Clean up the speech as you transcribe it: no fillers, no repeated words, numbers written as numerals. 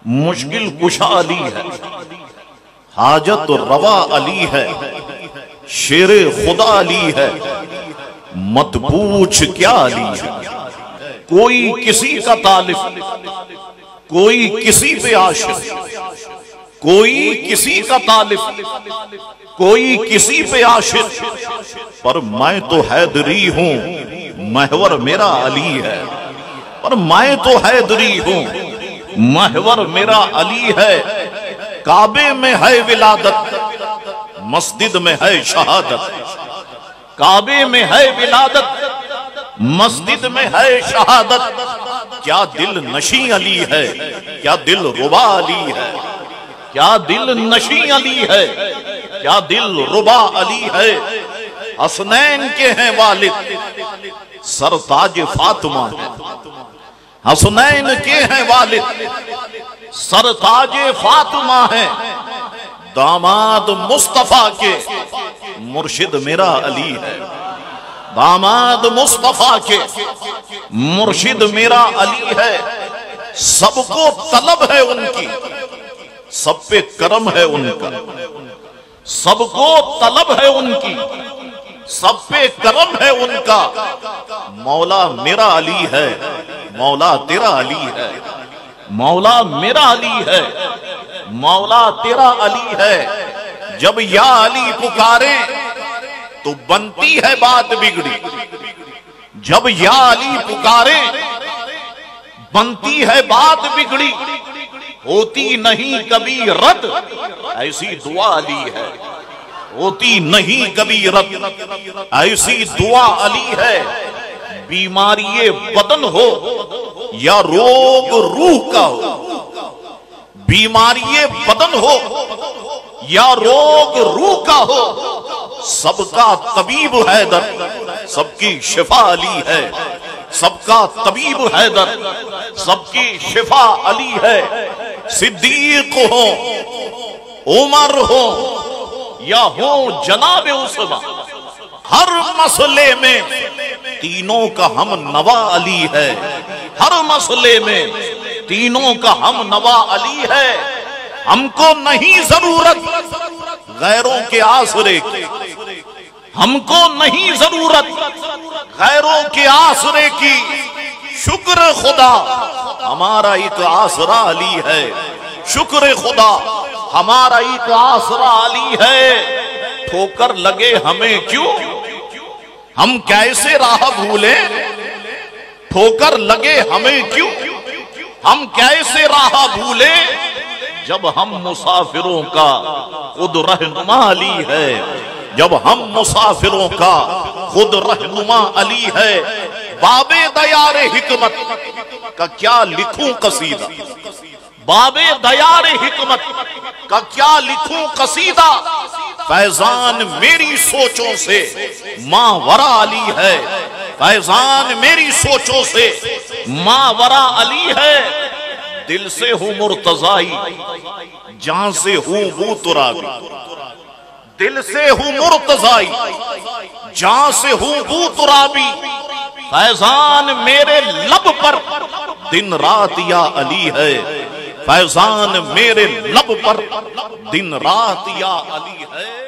مشکل کشا علی ہے، حاجت روا علی ہے، شیر خدا علی ہے، مت پوچھ کیا علی ہے۔ کوئی کسی کا طالب، کوئی کسی پہ عاشق، کوئی کسی کا طالب، کوئی کسی پہ عاشق، پر میں تو حیدری ہوں، محور میرا علی ہے۔ پر میں تو حیدری ہوں، محور میرا علی ہے۔ کعبے میں ہے ولادت، مسجد میں ہے شہادت۔ کعبے میں ہے ولادت، مسجد میں ہے شہادت۔ کیا دل نشیں علی ہے، کیا دل ربا علی ہے، کیا دل نشیں علی ہے، کیا دل ربا علی ہے۔ حسنین کے ہیں والد، سرتاج فاطمہ ہے۔ حسنین کے ہیں والد، سرتاج فاطمہ ہے۔ داماد مصطفیٰ کے مرشد میرا علی ہے۔ داماد مصطفیٰ کے مرشد میرا علی ہے۔ سب کو طلب ہے ان کی، سب پہ کرم ہے ان کا۔ سب کو طلب ہے ان کی، سب پہ کرم ہے ان کا۔ مولا میرا علی ہے، مولا تیرا علی ہے۔ مولا میرا علی ہے، مولا تیرا علی ہے۔ جب یا علی پکارے تو بنتی ہے بات بگڑی۔ جب یا علی پکارے بنتی ہے بات بگڑی۔ ہوتی نہیں کبھی رد، ایسی دعا علی ہے۔ ہوتی نہیں کبھی رد، ایسی دعا علی ہے۔ بیماری بدن ہو یا روگ روح کا ہو، بیماری بدن ہو یا روگ روح کا ہو، سب کا طبیب حیدر، سب کی شفا علی ہے۔ سب کا طبیب حیدر، سب کی شفا علی ہے۔ صدیق ہو، عمر ہو یا ہو جناب عثمان، ہر مسئلے میں تینوں کا ہم نوا علی ہے۔ ہر مسئلے میں تینوں کا ہم نوا علی ہے۔ ہم کو نہیں ضرورت غیروں کے آسرے کی، ہم کو نہیں ضرورت غیروں کے آسرے کی۔ شکر خدا ہمارا ایک آسرا علی ہے۔ شکر خدا ہمارا ایک آسرا علی ہے۔ ٹھوکر لگے ہمیں کیوں، ہم کیسے راہ بھولیں۔ ٹھوکر لگے ہمیں کیوں، ہم کیسے راہ بھولیں۔ جب ہم مسافروں کا خود رہنما علی ہے۔ جب ہم مسافروں کا خود رہنما علی ہے۔ باب دیار حکمت کا کیا لکھوں قصیدہ، باب دیار حکمت کا کیا لکھوں قصیدہ۔ فیضان میری سوچوں سے ماورا علی ہے۔ فیضان میری سوچوں سے ماورا علی ہے۔ دل سے ہوں مرتضائی، جان سے ہوں بو ترابی۔ دل سے ہوں مرتضائی، جان سے ہوں بو ترابی۔ فیضان میرے لب پر دن رات یا علی ہے۔ فیضان میرے لب پر دن رات یا علی ہے۔